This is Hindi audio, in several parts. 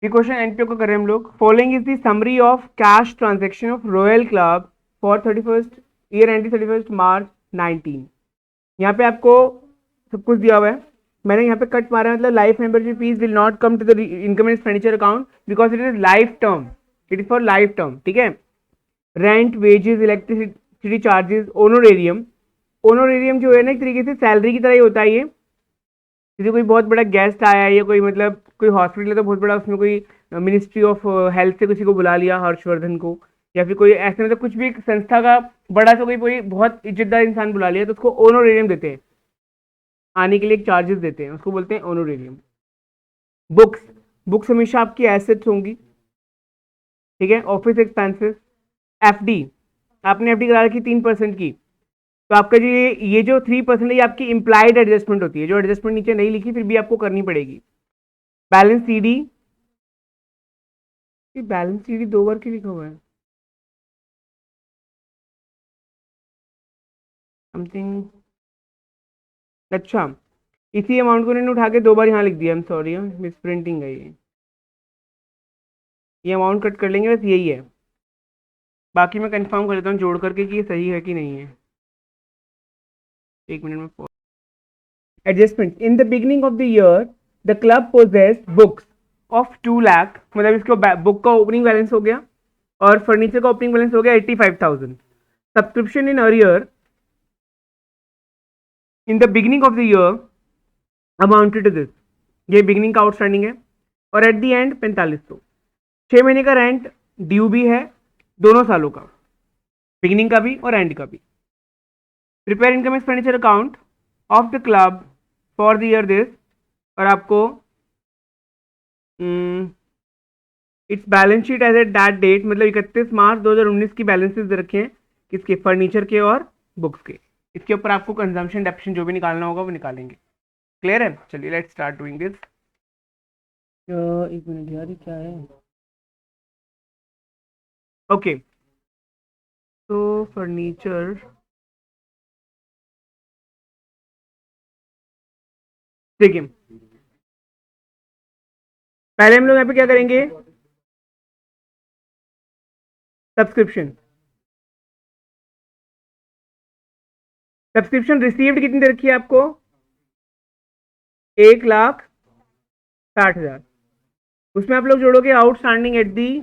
ये क्वेश्चन एनपीओ को कर रहे हैं हम लोग। Following is the summary of cash transaction of royal club for 31st year and 31st मार्च 19। यहाँ पे आपको सब कुछ दिया हुआ है। मैंने यहाँ पे कट मारा है, मतलब life membership fees will not come to the income and expenditure account because it is life term, it is for life term, ठीक है। Rent, wages, electricity charges, honorarium. Honorarium जो है ना एक तरीके से सैलरी की तरह ही होता है। ये जैसे कोई बहुत बड़ा गेस्ट आया है या कोई मतलब कोई हॉस्पिटल है तो बहुत बड़ा, उसमें कोई मिनिस्ट्री ऑफ हेल्थ से किसी को बुला लिया, हर्षवर्धन को, या फिर कोई ऐसे मतलब कुछ भी एक संस्था का बड़ा सा कोई बहुत इज्जतदार इंसान बुला लिया तो उसको ओनोरेरियम देते हैं, आने के लिए एक चार्जेस देते हैं, उसको बोलते हैं ओनोरेरियम। बुक्स, बुक्स हमेशा आपकी एसेट्स होंगी, ठीक है। ऑफिस एक्सपेंसेस, एफडी, आपने एफडी करा रखी 3% की, तो आपका जो ये जो 3% है ये आपकी इंप्लाइड एडजस्टमेंट होती है, जो एडजस्टमेंट नीचे नहीं लिखी फिर भी आपको करनी पड़ेगी। बैलेंस सीडी, बैलेंस सीडी 2 बार क्यों लिखा हुआ है, समथिंग, अच्छा इसी अमाउंट को इन्होंने उठा के 2 बार यहाँ लिख दिया, I am sorry, miss printing है ये अमाउंट कट कर लेंगे, बस यही है। बाकी मैं कंफर्म कर लेता हूँ जोड़ करके कि ये सही है कि नहीं है, एक मिनट में। Adjustment, in the beginning of the year the club possessed books of 2 lakh, मतलब इसको बुक का ओपनिंग बैलेंस हो गया और फर्नीचर का ओपनिंग बैलेंस हो गया 85,000। Subscription in arrear in the beginning of the year amounted to this, ये बिगिनिंग का आउटस्टैंडिंग है, और एट द एंड 4500। 6 महीने का रेंट ड्यू भी है, दोनों सालों का, बिगिनिंग का भी और एंड का भी। Prepare income expenditure account of the club for the year this, और आपको its balance sheet as at that date, मतलब 31 मार्च 2019 की बैलेंसेस रखे हैं, किसके, फर्नीचर के और बुक्स के। इसके ऊपर आपको कंजम्पशन डेप्शन जो भी निकालना होगा वो निकालेंगे। क्लियर है? चलिए लेट्स स्टार्ट डूइंग दिस। एक मिनट यार, ये क्या है? ओके, तो फर्नीचर, देखिए पहले हम लोग यहाँ पे क्या करेंगे, सब्सक्रिप्शन। सब्सक्रिप्शन रिसीव्ड कितनी दे रखी है आपको, 1,60,000। उसमें आप लोग जोड़ोगे आउटस्टैंडिंग एट दी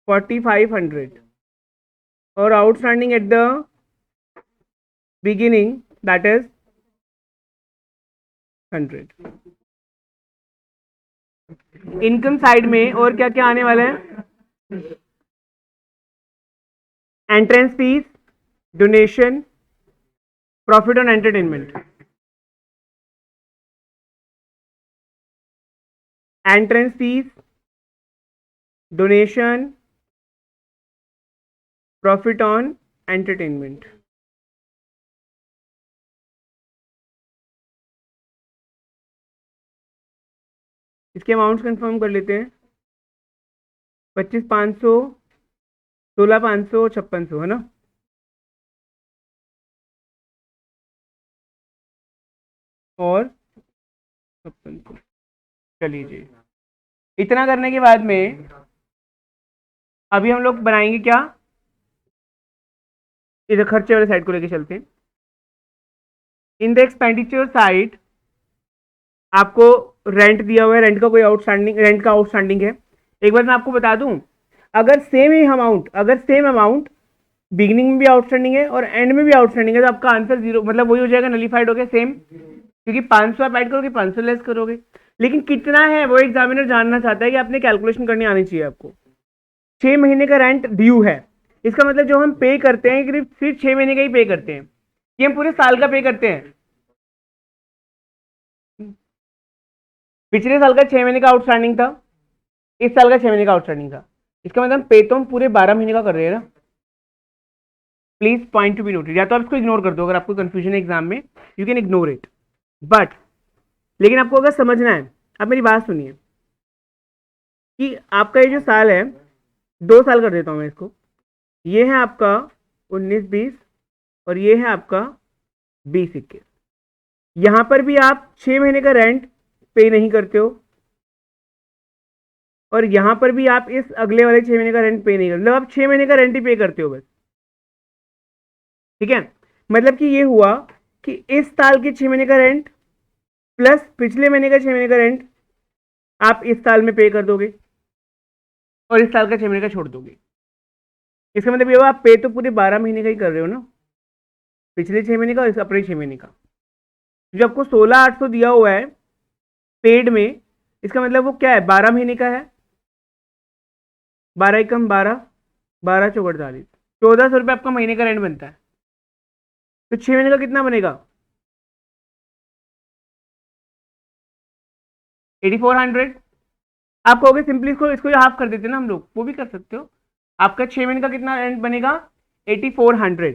4,500 और outstanding at the beginning that is 100। Income side में और क्या क्या आने वाला है, entrance fees, donation, profit on entertainment. Entrance fees, donation, profit on entertainment. इसके अमाउंट्स कंफर्म कर लेते हैं, 25,500, 16,500, 5600, है ना। और 5600, चलिए जी। इतना करने के बाद में अभी हम लोग बनाएंगे क्या, इधर खर्चे वाले साइड को लेके चलते हैं। इन द एक्सपेंडिचर साइड आपको रेंट दिया हुआ है, रेंट का कोई आउटस्टैंडिंग, रेंट का आउटस्टैंडिंग है। एक बार मैं आपको बता दूं, अगर सेम अमाउंट बिगिनिंग में भी आउटस्टैंडिंग है और एंड में भी आउटस्टैंडिंग है तो आपका आंसर जीरो, मतलब वही हो जाएगा, नलीफाइड हो गया सेम, क्योंकि 500 आप ऐड करोगे, 500 लेस करोगे। लेकिन कितना है वो एग्जामिनर जानना चाहता है कि आपने कैलकुलेशन करनी आनी चाहिए आपको। 6 महीने का रेंट ड्यू है, इसका मतलब जो हम पे करते हैं सिर्फ 6 महीने का ही पे करते हैं, कि हम पूरे साल का पे करते हैं। पिछले साल का 6 महीने का आउटस्टैंडिंग था, इस साल का 6 महीने का आउटस्टैंडिंग था, इसका मतलब पे तो हम पूरे 12 महीने का कर रहे हैं ना। Please point to be noted, या तो आप इसको इग्नोर कर दो अगर आपको कंफ्यूजन है एग्जाम में, you can ignore it, but लेकिन आपको अगर समझना है, आप मेरी बात सुनिए, कि आपका ये जो साल है, 2 साल कर देता हूं मैं इसको, ये है आपका 19-20 और ये है आपका 20-21। यहां पर भी आप 6 महीने का रेंट पे नहीं करते हो, और यहां पर भी आप इस अगले वाले 6 महीने का रेंट पे नहीं करते, मतलब आप 6 महीने का रेंट ही पे करते हो बस। ठीक है, मतलब कि ये हुआ कि इस साल के 6 महीने का रेंट प्लस पिछले महीने का 6 महीने का रेंट आप इस साल में पे कर दोगे और इस साल का 6 महीने का छोड़ दोगे। इसका मतलब ये हुआ आप पे तो पूरे 12 महीने का ही कर रहे हो ना, पिछले 6 महीने का और अपने 6 महीने का। जो आपको 16,800 दिया हुआ है पेड में, इसका मतलब वो क्या है, 12 महीने का है। 12 एकम 12, 12 चौक 48, 1400 रुपये आपका महीने का रेंट बनता है। तो 6 महीने का कितना बनेगा, 8400। आप कहोगे सिंपली इसको हाफ कर देते ना हम लोग, वो भी कर सकते हो। आपका 6 महीने का कितना रेंट बनेगा, 8400।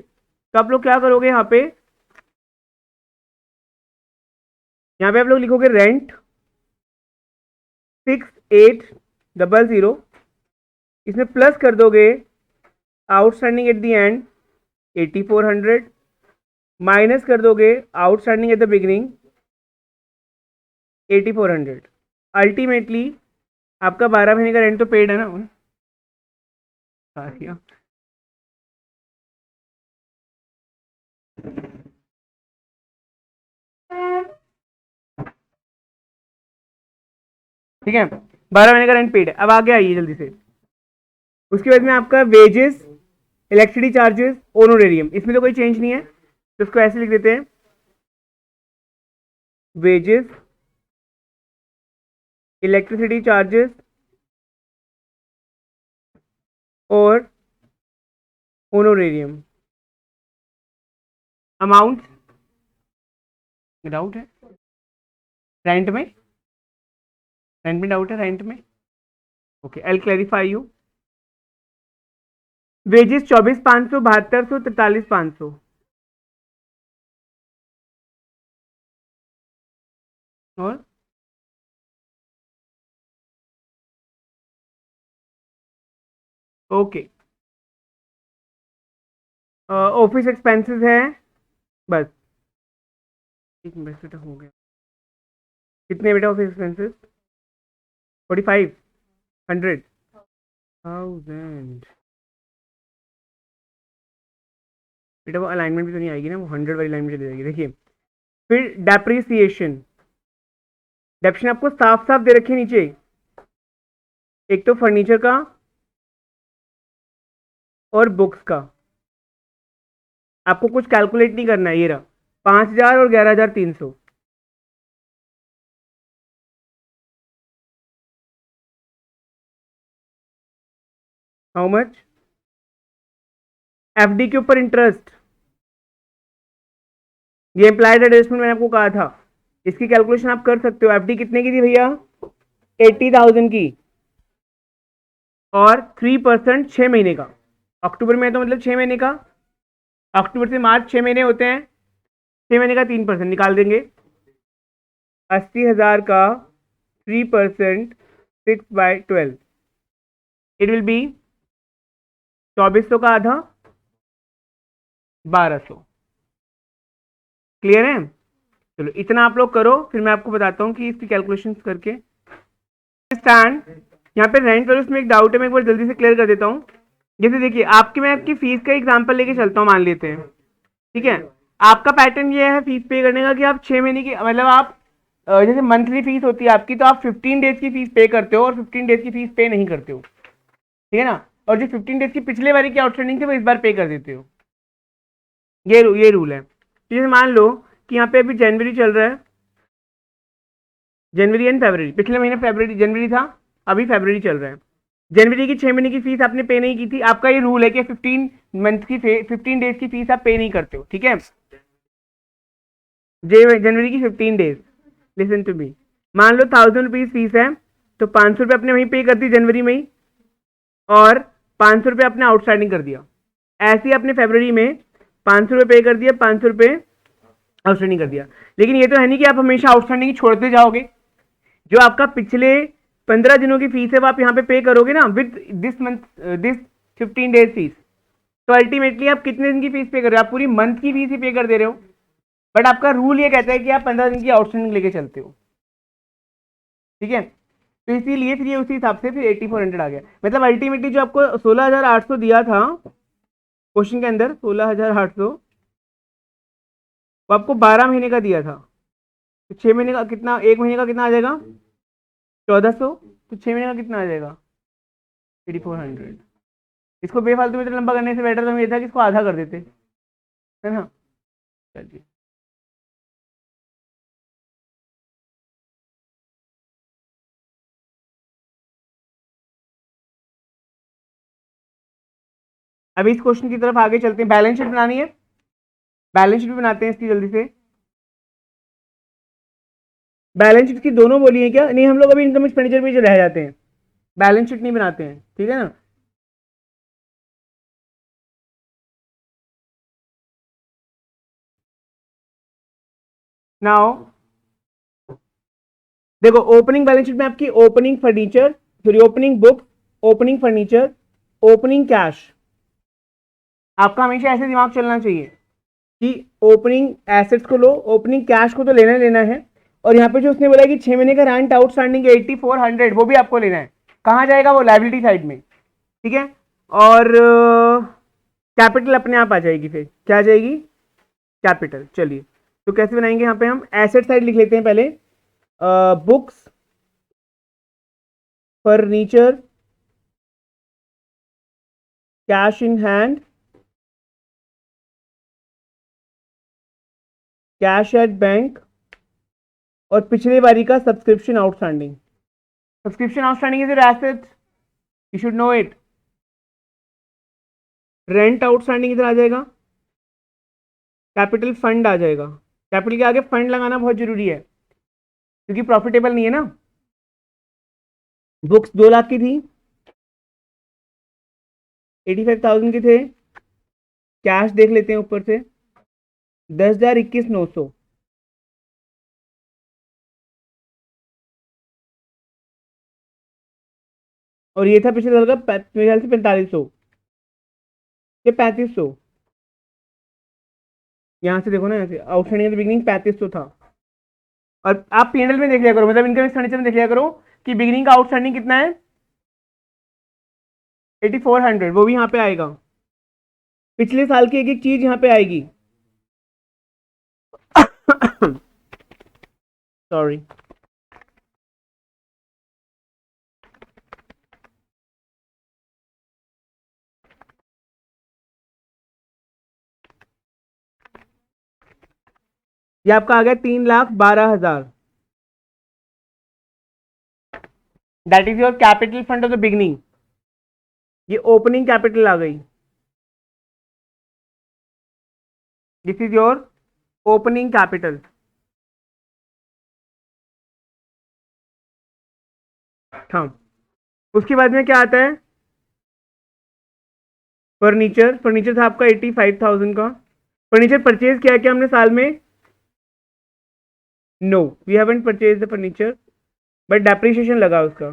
तो आप लोग क्या करोगे, यहाँ पे आप लोग लिखोगे रेंट 6800, इसमें प्लस कर दोगे outstanding at the end 8400, minus कर दोगे outstanding at the beginning 8400। Ultimately आपका 12 महीने का रेंट तो पेड है ना। ठीक है, 12 महीने का रेंट पेड है। अब आगे आइए जल्दी से, उसके बाद में आपका वेजेस, इलेक्ट्रिसिटी चार्जेस, ओनोरेरियम, इसमें तो कोई चेंज नहीं है, तो इसको ऐसे लिख देते हैं, वेजेस, इलेक्ट्रिसिटी चार्जेस और ओनोरेरियम। अमाउंट डाउट है, रेंट में, रेंट में डाउट है, रेंट में। Okay, I clarify you. Wages 24,500, 7200, 43,500। और ओके, ऑफिस एक्सपेंसेस है बस, एक मिनट बेटा हो गया। कितने बेटा ऑफिस एक्सपेंसेस, 45, 100,000। बेटा वो अलाइनमेंट भी तो नहीं आएगी ना, वो 100 वाली लाइन में चली जाएगी। देखिए फिर डेप्रिसिएशन, डेप्रिसिएशन आपको साफ साफ दे रखे नीचे, एक तो फर्नीचर का और बुक्स का, आपको कुछ कैलकुलेट नहीं करना है। ये रहा 5,000 और 11,300। हाउ मच, एफडी के ऊपर इंटरेस्ट, ये एम्प्लॉयड एडजस्टमेंट मैंने आपको कहा था, इसकी कैलकुलेशन आप कर सकते हो। एफडी कितने की थी भैया, 80,000 की, और 3% 6 महीने का। अक्टूबर में तो मतलब 6 महीने का, अक्टूबर से मार्च 6 महीने होते हैं, 6 महीने का 3% निकाल देंगे। 80,000 का 3%, 6/12, इट विल बी 2400 का आधा, 1200। क्लियर है, चलो इतना आप लोग करो, फिर मैं आपको बताता हूँ कि इसकी कैलकुलेशन करके स्टैंड। यहाँ पे रेंट वैल्यूज में एक डाउट है, मैं एक बार जल्दी से क्लियर कर देता हूँ। जैसे देखिए मैं आपकी फीस का एग्जांपल लेके चलता हूँ, मान लेते हैं। ठीक है, आपका पैटर्न ये है फीस पे करने का कि आप 6 महीने की, मतलब आप जैसे मंथली फीस होती है आपकी, तो आप 15 डेज की फीस पे करते हो और 15 डेज की फीस पे नहीं करते हो। ठीक है ना, और जो 15 डेज की पिछले बारी की आउटस्टैंडिंग थी वो इस बार पे कर देते हो। ये रूल है। जैसे मान लो कि यहाँ पे अभी जनवरी चल रहा है, जनवरी एंड फरवरी, पिछले महीने फरवरी जनवरी था, अभी फरवरी चल रहा है। जनवरी की 6 महीने की फीस आपने पे नहीं की थी, आपका ये रूल है कि 15 मंथ की 15 डेज की फीस आप पे नहीं करते हो। ठीक है, जनवरी की 15 डेज, लिसन टू मी, मान लो 1,000 रुपीज फीस है, तो 500 रुपये आपने वहीं पे कर दी जनवरी में ही, और 500 रुपये आपने आउटस्टैंडिंग कर दिया। ऐसे ही आपने फरवरी में 500 रुपये पे कर दिया, 500 रुपये आउटस्टैंडिंग कर दिया। लेकिन ये तो है नहीं कि आप हमेशा आउटस्टैंडिंग छोड़ते जाओगे। जो आपका पिछले 15 दिनों की फीस है वो आप यहाँ पे करोगे ना with this month, this 15 days fees, तो अल्टीमेटली आप कितने दिन की फीस पे कर रहे हो, आप पूरी मंथ की फीस ही पे कर दे रहे हो। बट आपका रूल ये कहता है कि आप 15 दिन की आउटस्टैंडिंग लेके चलते हो। ठीक है, तो इसीलिए फिर ये उसी हिसाब से फिर 8400 आ गया। मतलब अल्टीमेटली जो आपको 16800 दिया था क्वेश्चन के अंदर, 16800 वो आपको 12 महीने का दिया था, तो 6 महीने का कितना, 1 महीने का कितना आ जाएगा 1400, तो 6 महीने का कितना आ जाएगा 8400। इसको बेफालतू में तो लंबा करने से बेटर तो ये था कि इसको आधा कर देते, है ना। चलिए अभी इस क्वेश्चन की तरफ आगे चलते हैं। बैलेंस शीट बनानी है, बैलेंस शीट भी बनाते हैं इसकी जल्दी से। बैलेंस शीट की दोनों बोली है क्या, नहीं हम लोग अभी इनकम एक्सपेंडिचर में रह जाते हैं, बैलेंस शीट नहीं बनाते हैं, ठीक है ना। नाउ देखो, ओपनिंग बैलेंस शीट में आपकी opening furniture, sorry opening book, opening furniture, opening cash. आपका हमेशा ऐसे दिमाग चलना चाहिए कि ओपनिंग एसेट्स को लो, ओपनिंग कैश को तो लेना ही लेना है, और यहाँ पे जो उसने बोला कि 6 महीने का रेंट आउटस्टैंडिंग 8400 वो भी आपको लेना है। कहाँ जाएगा वो, लाइबिलिटी साइड में, ठीक है। और कैपिटल अपने आप आ जाएगी, फिर क्या आ जाएगी कैपिटल। चलिए तो कैसे बनाएंगे, यहाँ पे हम एसेट साइड लिख लेते हैं पहले, books, furniture, cash in hand, cash at bank, और पिछले बारी का subscription outstanding. Subscription outstanding is your asset, you should know it. Rent outstanding इधर आ जाएगा, कैपिटल फंड आ जाएगा। कैपिटल के आगे फंड लगाना बहुत जरूरी है क्योंकि प्रॉफिटेबल नहीं है ना। बुक्स 2 लाख की थी, 85,000 के थे। कैश देख लेते हैं ऊपर से, 10,21,900। और ये था पिछले साल का मेरे ख्याल से 4500 या 3500। यहाँ से देखो ना, यहाँ से आउटस्टैंडिंग बिगिनिंग 3500 था। और आप पीएनएल में देख लिया करो, मतलब इनकम एक्सपेंडिचर में देख लिया करो कि बिगिनिंग का आउटस्टैंडिंग कितना है 8400, वो भी यहाँ पे आएगा। पिछले साल की एक एक चीज यहाँ पे आएगी। सॉरी, ये आपका आ गया 3,12,000। That is your capital fund of the beginning. ये ओपनिंग कैपिटल आ गई, this is your opening capital. हाँ, उसके बाद में क्या आता है, फर्नीचर। फर्नीचर था आपका 85,000 का। फर्नीचर परचेज किया क्या हमने साल में, no we haven't purchase the furniture, but depreciation लगा उसका।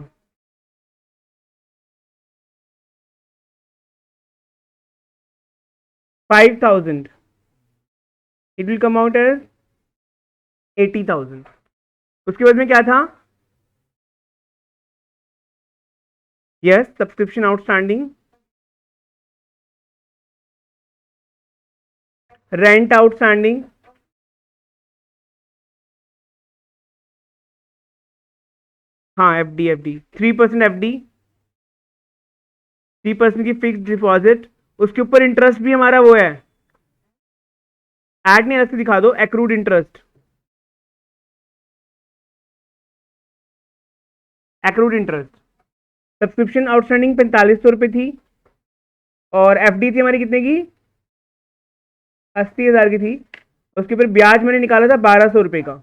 $5,000, it will come out as 80,000। उसके बाद में क्या था, yes subscription outstanding, rent outstanding, हाँ एफडी, एफडी 3% एफडी, 3% की फिक्स डिपॉजिट। उसके ऊपर इंटरेस्ट भी हमारा वो है, ऐड नहीं अलग से दिखा दो, accrued interest, accrued interest. Subscription outstanding 4500 रुपये थी, और एफडी थी हमारी कितने की, 80,000 की थी। उसके ऊपर ब्याज मैंने निकाला था 1,200 रुपये का।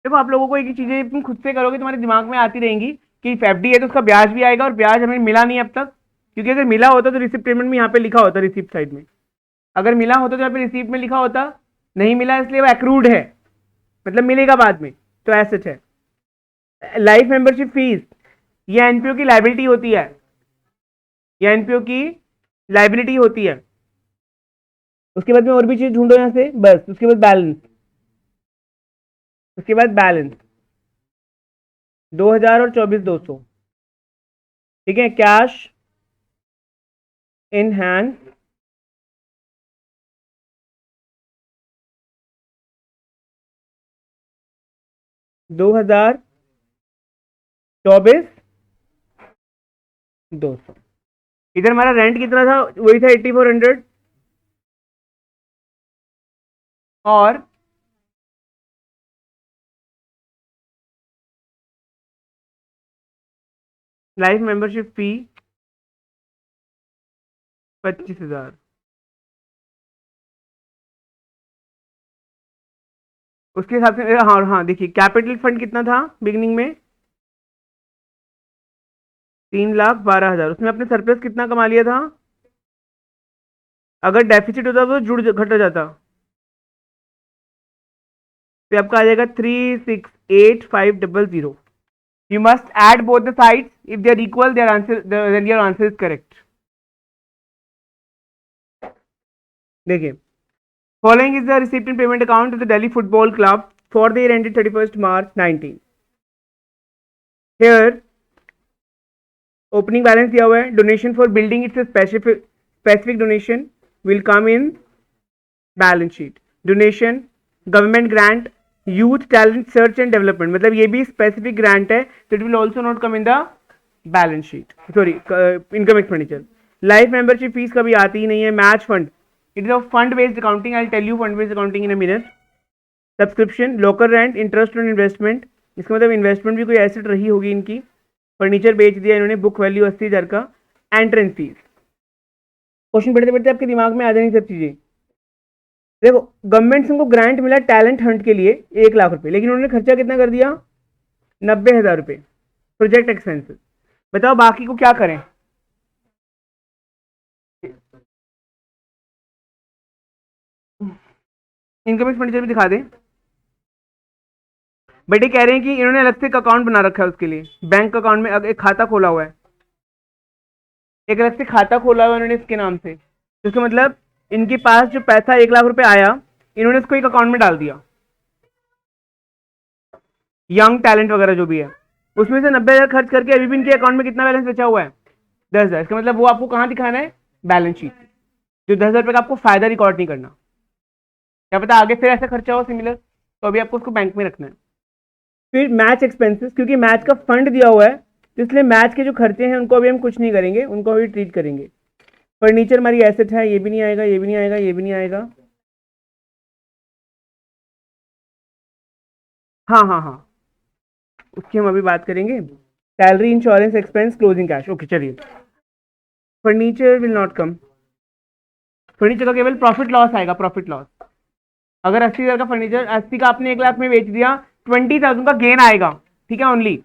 देखो आप लोगों को एक चीजें तुम खुद से करोगे तुम्हारे दिमाग में आती रहेंगी कि एफडी है तो उसका ब्याज भी आएगा, और ब्याज हमें मिला नहीं अब तक, क्योंकि अगर मिला होता तो रिसिप्ट पेमेंट में यहाँ पे लिखा होता, रिसिप्ट साइड में अगर मिला होता तो यहाँ पे रिसिप्ट में लिखा होता, नहीं मिला इसलिए वो एक्रूड है, मतलब मिलेगा बाद में, तो एसेट है। लाइफ मेंबरशिप फीस, ये एनपीओ की लाइबिलिटी होती है, ये एनपीओ की लाइबिलिटी होती है। उसके बाद में और भी चीज ढूंढो यहाँ से, बस उसके बाद बैलेंस, उसके बाद बैलेंस। 2000 और 24,200, ठीक है। Cash in hand 2024,200। इधर हमारा रेंट कितना था, वही था 8400, और लाइफ मेंबरशिप फी 25,000। उसके हिसाब से हाँ हाँ, देखिए कैपिटल फंड कितना था बिगिनिंग में, 3,12,000। उसमें अपने सरप्लस कितना कमा लिया था, अगर डेफिसिट होता तो जुड़ घट जाता, तो आपका आ जाएगा 368500। You must add both the sides, if they are equal their answer, then your answer is correct. देखिए, following is the receipt in payment account of the Delhi football club for the year ended 31st March 19। Here opening balance दिया हुआ है, donation for building it's specific donation will come in balance sheet. Donation, government grant, youth talent search and development, मतलब ये भी स्पेसिफिक ग्रांट है, तो it will also not come in the balance sheet, sorry income expenditure. Life membership fees कभी आती ही नहीं है। Match fund, it is of fund based accounting, I tell you fund based accounting in a minute. Subscription, local rent, interest on investment, इसका मतलब इन्वेस्टमेंट भी कोई एसेट रही होगी इनकी, फर्नीचर बेच दिया इन्होंने, बुक वैल्यू 80,000 का। एंट्रेंस फीस, क्वेश्चन पढ़ते पढ़ते आपके दिमाग में आ जानी सब चीजें। देखो, गवर्नमेंट से उनको ग्रांट मिला टैलेंट हंट के लिए 1 लाख रुपए, लेकिन उन्होंने खर्चा कितना कर दिया, 90,000 रुपए प्रोजेक्ट एक्सपेंसेस। बताओ बाकी को क्या करें। इनकम एक्सपेंडिचर भी दिखा दें। बट ये कह रहे हैं कि इन्होंने अलग से एक अकाउंट बना रखा है उसके लिए, बैंक अकाउंट में एक खाता खोला हुआ है, एक अलग से खाता खोला हुआ है इन्होंने इसके नाम से। तो इसका मतलब इनके पास जो पैसा 1 लाख रुपए आया, इन्होंने इसको एक अकाउंट में डाल दिया, यंग टैलेंट वगैरह जो भी है, उसमें से 90,000 खर्च करके अभी भी इनके अकाउंट में कितना बैलेंस बचा हुआ है, 10,000। इसका मतलब वो आपको कहाँ दिखाना है, बैलेंस शीट। जो 10,000 रुपए का आपको फायदा रिकॉर्ड नहीं करना, क्या पता आगे फिर ऐसा खर्चा हो सिमिलर, तो अभी आपको उसको बैंक में रखना है। फिर मैच एक्सपेंसेस, क्योंकि मैच का फंड दिया हुआ है, तो इसलिए मैच के जो खर्चे हैं उनको अभी हम कुछ नहीं करेंगे, उनको अभी ट्रीट करेंगे। फर्नीचर हमारी एसेट है, ये भी नहीं आएगा, ये भी नहीं आएगा, ये भी नहीं आएगा। हाँ हाँ हाँ, उसकी हम अभी बात करेंगे। Salary, insurance expense, closing cash, okay चलिए। Furniture will not come, furniture का केवल प्रॉफिट लॉस आएगा, प्रॉफिट लॉस। अगर 80,000 का फर्नीचर, 80 का आपने 1 लाख में बेच दिया, 20,000 का गेन आएगा, ठीक है ओनली।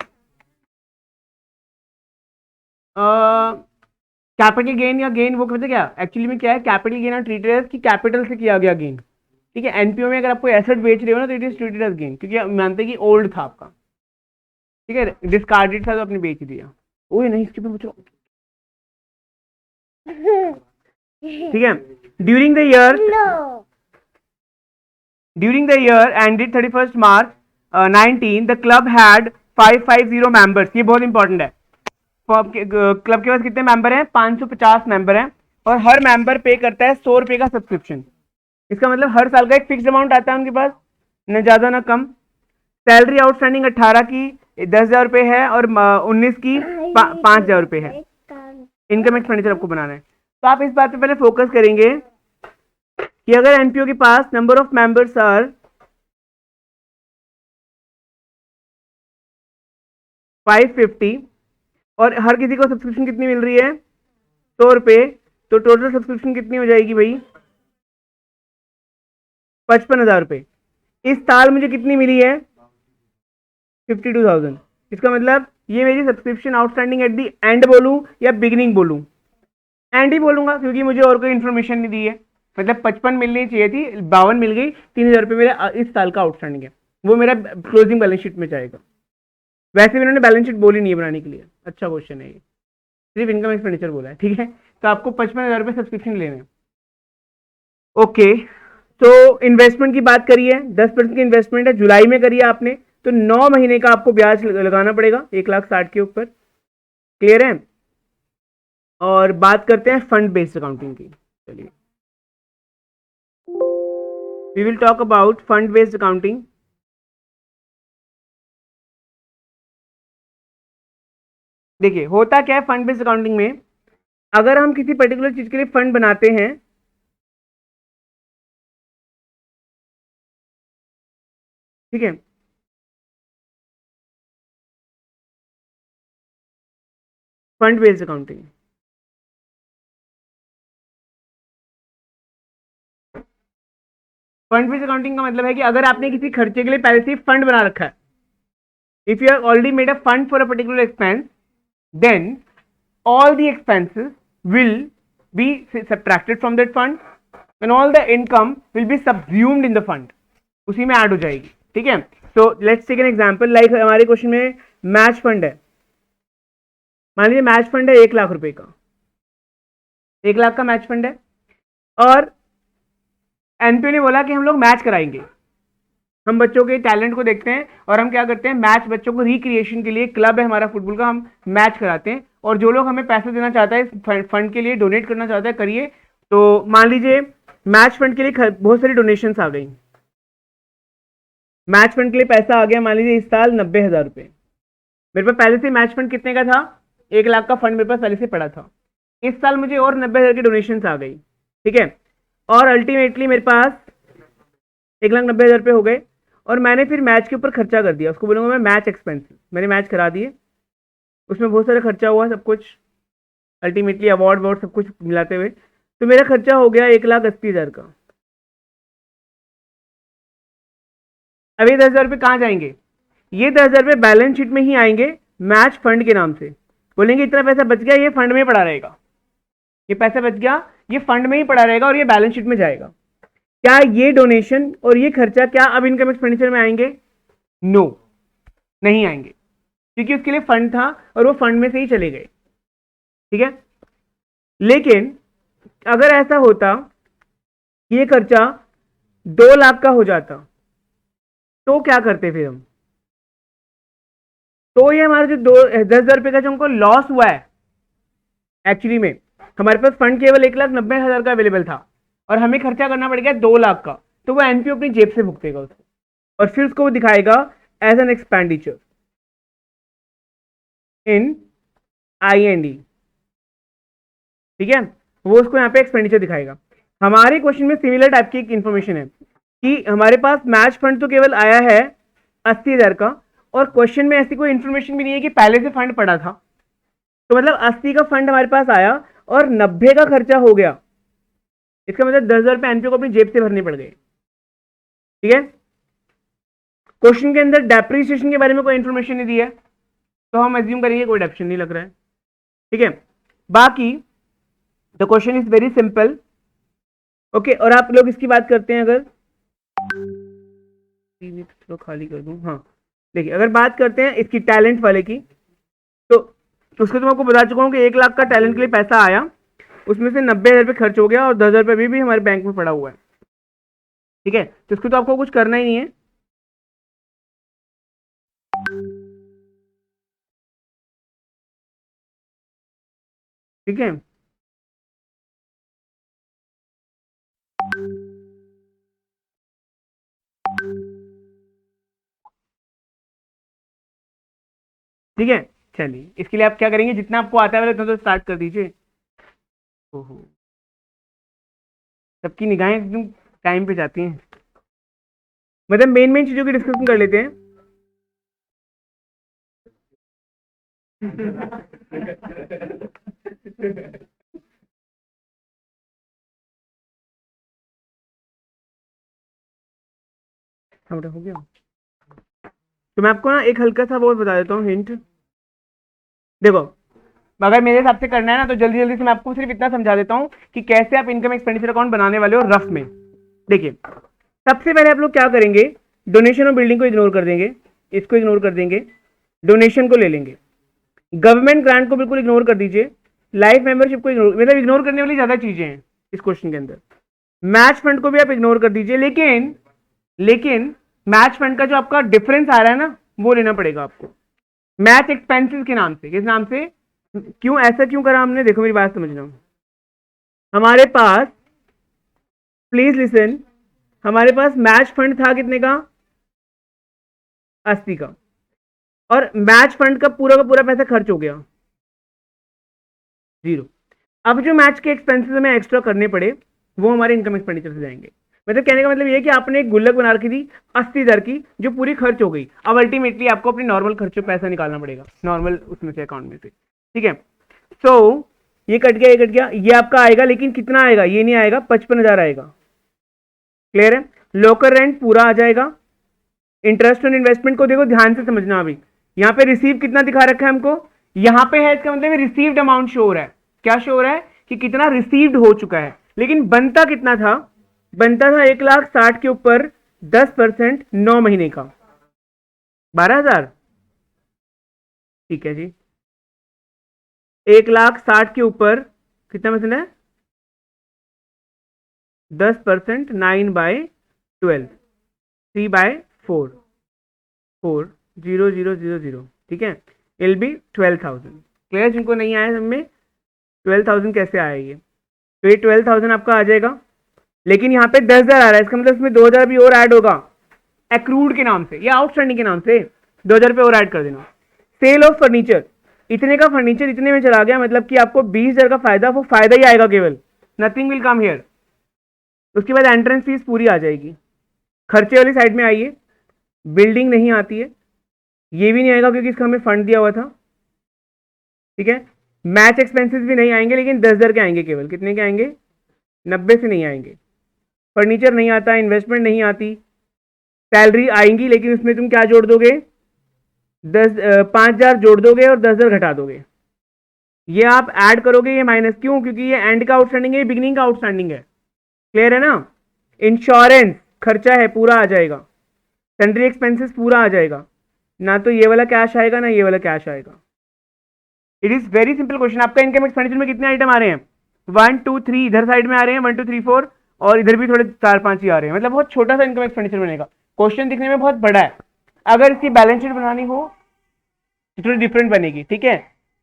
कैपिटल गेन या गेन, वो कहते क्या एक्चुअली में क्या है, कैपिटल गेन और ट्रीटेड एज कि कैपिटल से किया गया गेन, ठीक है। एनपीओ में अगर आपको एसेट बेच रहे हो ना, तो it is treated as gain, क्योंकि मानते हैं कि ओल्ड था आपका, ठीक है, डिस्कार्डेड था तो आपने बेच दिया। ओए नहीं, इसके पे बचो, ठीक है। During the year, during the year ended 31st March 19, the club had 550 members. ये बहुत इंपॉर्टेंट है। क्लब के पास कितने मेंबर हैं, 550 मेंबर हैं, और हर मेंबर पे करता है 100 रुपए का सब्सक्रिप्शन। इसका मतलब हर साल का एक फिक्स अमाउंट आता है उनके पास, न ज्यादा ना कम। सैलरी आउटस्टैंडिंग 18 की 10,000 रुपए है, और 19 की 5,000 रुपए है। इनकम एक्सपेंडिचर आपको बनाना है, तो आप इस बात पे पहले फोकस करेंगे कि अगर एनपीओ के पास नंबर ऑफ मेंबर्स आर 550 और हर किसी को सब्सक्रिप्शन कितनी मिल रही है, 100 रुपए, तो टोटल सब्सक्रिप्शन कितनी हो जाएगी भाई, 55,000 रुपए। इस साल मुझे कितनी मिली है, 52,000। इसका मतलब ये मेरी subscription outstanding at the and बोलूं या बिगिनिंग बोलूं, एंड ही बोलूंगा, क्योंकि मुझे और कोई इन्फॉर्मेशन नहीं दी है। मतलब 55 मिलनी चाहिए थी, 52 मिल गई, 3,000 रुपये मेरा इस साल का आउटस्टैंडिंग है, वो मेरा क्लोजिंग बैलेंस शीट में जाएगा। वैसे भी उन्होंने बैलेंस शीट बोली नहीं है बनाने के लिए, अच्छा क्वेश्चन है ये, सिर्फ इनकम एक्सपेंडिचर बोला है, ठीक है। तो आपको 55,000 रुपये सब्सक्रिप्शन लेने हैं, ओके। तो इन्वेस्टमेंट की बात करिए, 10% की इन्वेस्टमेंट है, जुलाई में करिए आपने, तो 9 महीने का आपको ब्याज लगाना पड़ेगा 1,60,000 के ऊपर। क्लियर है? और बात करते हैं फंड बेस्ड अकाउंटिंग की। चलिए, we will talk about fund based accounting. देखिए, होता क्या है फंड बेस्ड अकाउंटिंग में, अगर हम किसी पर्टिकुलर चीज के लिए फंड बनाते हैं, ठीक है, fund based accounting, fund based accounting का मतलब है कि अगर आपने किसी खर्चे के लिए पहले से फंड बना रखा है, if you have already made a fund for a particular expense, then all the expenses will be subtracted from that fund and all the income will be subsumed in the fund, उसी में ऐड हो जाएगी। ठीक है, so let's take an example, like हमारे क्वेश्चन में मैच फंड है, मान लीजिए मैच फंड है 1 लाख रुपए का, 1 लाख का मैच फंड है, और एनपीओ ने बोला कि हम लोग मैच कराएंगे, हम बच्चों के टैलेंट को देखते हैं और हम क्या करते हैं, मैच बच्चों को रिक्रिएशन के लिए, क्लब है हमारा फुटबॉल का, हम मैच कराते हैं, और जो लोग हमें पैसे देना चाहता है फंड के लिए, डोनेट करना चाहता है, करिए। तो मान लीजिए मैच फंड के लिए बहुत सारी डोनेशंस आ गई, मैच फंड के लिए पैसा आ गया मान लीजिए इस साल 90,000 रुपए, मेरे पास पहले से मैच फंड कितने का था, 1 लाख का फंड मेरे पास पहले से पड़ा था, इस साल मुझे और 90,000 की डोनेशन आ गई, ठीक है, और अल्टीमेटली मेरे पास 1,90,000 रुपए हो गए, और मैंने फिर मैच के ऊपर खर्चा कर दिया, उसको बोलूंगा मैं मैच एक्सपेंसेस, मैंने मैच करा दिए, उसमें बहुत सारा खर्चा हुआ सब कुछ, अल्टीमेटली अवार्ड वॉर्ड सब कुछ मिलाते हुए, तो मेरा खर्चा हो गया 1,80,000 का। अब ये 10,000 रुपये कहाँ जाएंगे, ये 10,000 रुपये बैलेंस शीट में ही आएंगे मैच फंड के नाम से, बोलेंगे इतना पैसा बच गया, ये फंड में पड़ा रहेगा, ये पैसा बच गया, ये फंड में ही पड़ा रहेगा और ये बैलेंस शीट में जाएगा। क्या ये डोनेशन और ये खर्चा क्या अब इनकम एक्सपेंडिचर में आएंगे? नो, नहीं आएंगे, क्योंकि उसके लिए फंड था और वो फंड में से ही चले गए। ठीक है, लेकिन अगर ऐसा होता कि ये खर्चा 2 लाख का हो जाता, तो क्या करते फिर हम? तो ये हमारा जो 10,000 रुपए का जो हमको लॉस हुआ है, एक्चुअली में हमारे पास फंड केवल 1,90,000 का अवेलेबल था और हमें खर्चा करना पड़ गया 2 लाख का, तो वो एनपीओ अपनी जेब से भुगतेगा उसको, और फिर उसको वो दिखाएगा as an expenditure in IND। ठीक है, वो उसको यहाँ पे एक्सपेंडिचर दिखाएगा। हमारे क्वेश्चन में सिमिलर टाइप की एक इंफॉर्मेशन है कि हमारे पास मैच फंड तो केवल आया है 80,000 का, और क्वेश्चन में ऐसी कोई इंफॉर्मेशन भी नहीं है कि पहले से फंड पड़ा था, तो मतलब 80 का फंड हमारे पास आया और 90 का खर्चा हो गया, इसका मतलब 10,000 रुपए एनपीओ को अपनी जेब से भरने पड़ गए। ठीक है, क्वेश्चन के अंदर डेप्रिसिएशन के बारे में कोई इंफॉर्मेशन नहीं दी है, तो हम एज्यूम करेंगे कोई डेप्रिसिएशन नहीं लग रहा है। ठीक है, बाकी the question is very simple. Okay, और आप लोग इसकी बात करते हैं, अगर थोड़ा खाली कर दूं, हाँ देखिए, अगर बात करते हैं इसकी टैलेंट वाले की, तो उसको तो मैं आपको बता चुका हूं कि 1 लाख का टैलेंट के लिए पैसा आया, उसमें से 90,000 रुपये खर्च हो गया और 10,000 रुपये भी हमारे बैंक में पड़ा हुआ है। ठीक है, तो इसको तो आपको कुछ करना ही नहीं है। ठीक है, ठीक है, चलिए इसके लिए आप क्या करेंगे, जितना आपको आता है उतना तो स्टार्ट कर दीजिए। ओहो, सबकी निगाहें एकदम टाइम पे जाती हैं, मतलब मेन मेन चीजों की डिस्कशन कर लेते हैं। हो गया, तो मैं आपको ना एक हल्का सा वो बता देता हूँ हिंट। देखो, अगर मेरे हिसाब से करना है ना, तो जल्दी जल्दी से मैं आपको सिर्फ इतना समझा देता हूँ कि कैसे आप इनकम एक्सपेंडिचर अकाउंट बनाने वाले हो रफ में। देखिए, सबसे पहले आप लोग क्या करेंगे, डोनेशन और बिल्डिंग को इग्नोर कर देंगे, इसको इग्नोर कर देंगे, डोनेशन को ले लेंगे, गवर्नमेंट ग्रांट को बिल्कुल इग्नोर कर दीजिए, लाइफ मेंबरशिप को इग्नोर, मतलब इग्नोर करने वाली ज्यादा चीजें हैं इस क्वेश्चन के अंदर, मैच फंड को भी आप इग्नोर कर दीजिए, लेकिन मैच फंड का जो आपका डिफरेंस आ रहा है ना वो लेना पड़ेगा आपको मैच एक्सपेंसेस के नाम से। किस नाम से? क्यों ऐसा क्यों करा हमने? देखो मेरी बात समझना, हमारे पास, प्लीज लिसन, हमारे पास मैच फंड था कितने का? 80 का, और मैच फंड का पूरा पैसा खर्च हो गया 0। अब जो मैच के एक्सपेंसेस हमें एक्स्ट्रा करने पड़े वो हमारे इनकम एक्सपेंडिचर से जाएंगे। मतलब कहने का मतलब ये है कि आपने एक गुल्लक बना रखी थी 80,000 की जो पूरी खर्च हो गई। अब अल्टीमेटली आपको अपने नॉर्मल खर्चों पैसा निकालना पड़ेगा, नॉर्मल उसमें से, अकाउंट में से, ठीक है। सो ये कट गया, ये कट गया, ये आपका आएगा, लेकिन कितना आएगा? ये नहीं आएगा, 55,000 आएगा। क्लियर है? लोकर रेंट पूरा आ जाएगा। इंटरेस्ट ऑन इन्वेस्टमेंट को देखो ध्यान से समझना। अभी यहाँ पे रिसीव कितना दिखा रखा है हमको, यहाँ पे है, इसका मतलब रिसीव्ड अमाउंट शो हो रहा है। क्या शो हो रहा है? कि कितना रिसीव्ड हो चुका है। लेकिन बनता कितना था? बनता था 1,60,000 के ऊपर 10% 9 महीने का 12,000। ठीक है जी, 1,60,000 के ऊपर कितना परसेंट है? 10% 9/12 3/4 40000, ठीक है। इल बी 12,000। क्लियर? जिनको नहीं आया सब में 12,000 कैसे आया ये, तो ये 12,000 आपका आ जाएगा। लेकिन यहाँ पे 10,000 आ रहा है, इसका मतलब इसमें 2,000 भी और ऐड होगा एक्रूड के नाम से या आउटस्टैंडिंग के नाम से। 2,000 रुपये और ऐड कर देना। सेल ऑफ फर्नीचर, इतने का फर्नीचर इतने में चला गया, मतलब कि आपको 20,000 का फायदा, वो फायदा ही आएगा केवल, नथिंग विल कम हियर। उसके बाद एंट्रेंस फीस पूरी आ जाएगी। खर्चे वाली साइड में आइए, बिल्डिंग नहीं आती है, ये भी नहीं आएगा क्योंकि इसका हमें फंड दिया हुआ था, ठीक है। मैच एक्सपेंसेस भी नहीं आएंगे, लेकिन 10,000 के आएंगे केवल। कितने के आएंगे? 90 से नहीं आएंगे। फर्नीचर नहीं आता, इन्वेस्टमेंट नहीं आती, सैलरी आएंगी, लेकिन उसमें तुम क्या जोड़ दोगे? 5,000 जोड़ दोगे और 10,000 घटा दोगे। ये आप ऐड करोगे, ये माइनस। क्यों? क्योंकि ये एंड का आउटस्टैंडिंग है, ये बिगिनिंग का आउटस्टैंडिंग है। क्लियर है ना? इंश्योरेंस खर्चा है, पूरा आ जाएगा। सैलरी एक्सपेंसेस पूरा आ जाएगा। ना तो ये वाला कैश आएगा, ना ये वाला कैश आएगा। It is very simple question. आपका इनकम एक्सपेंडिचर में कितने आइटम आ रहे हैं? 1 2 3 इधर साइड में आ रहे हैं, 1 2 3 4, और इधर भी थोड़े 4 5 ही आ रहे हैं। मतलब बहुत छोटा सा इनकम एक्सपेंडिचर बनेगा। क्वेश्चन दिखने में बहुत बड़ा है, अगर इसकी बैलेंस शीट बनानी हो तो थोड़ी डिफरेंट बनेगी, ठीक है।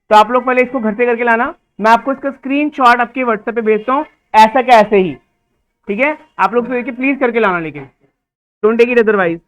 तो आप लोग पहले इसको घर से करके लाना, मैं आपको इसका स्क्रीनशॉट आपके व्हाट्सएप पे भेजता हूँ, ऐसा क्या ऐसे ही, ठीक है। आप लोग तो देखिए प्लीज करके लाना, लेकिन डोंट टेक इट अदरवाइज।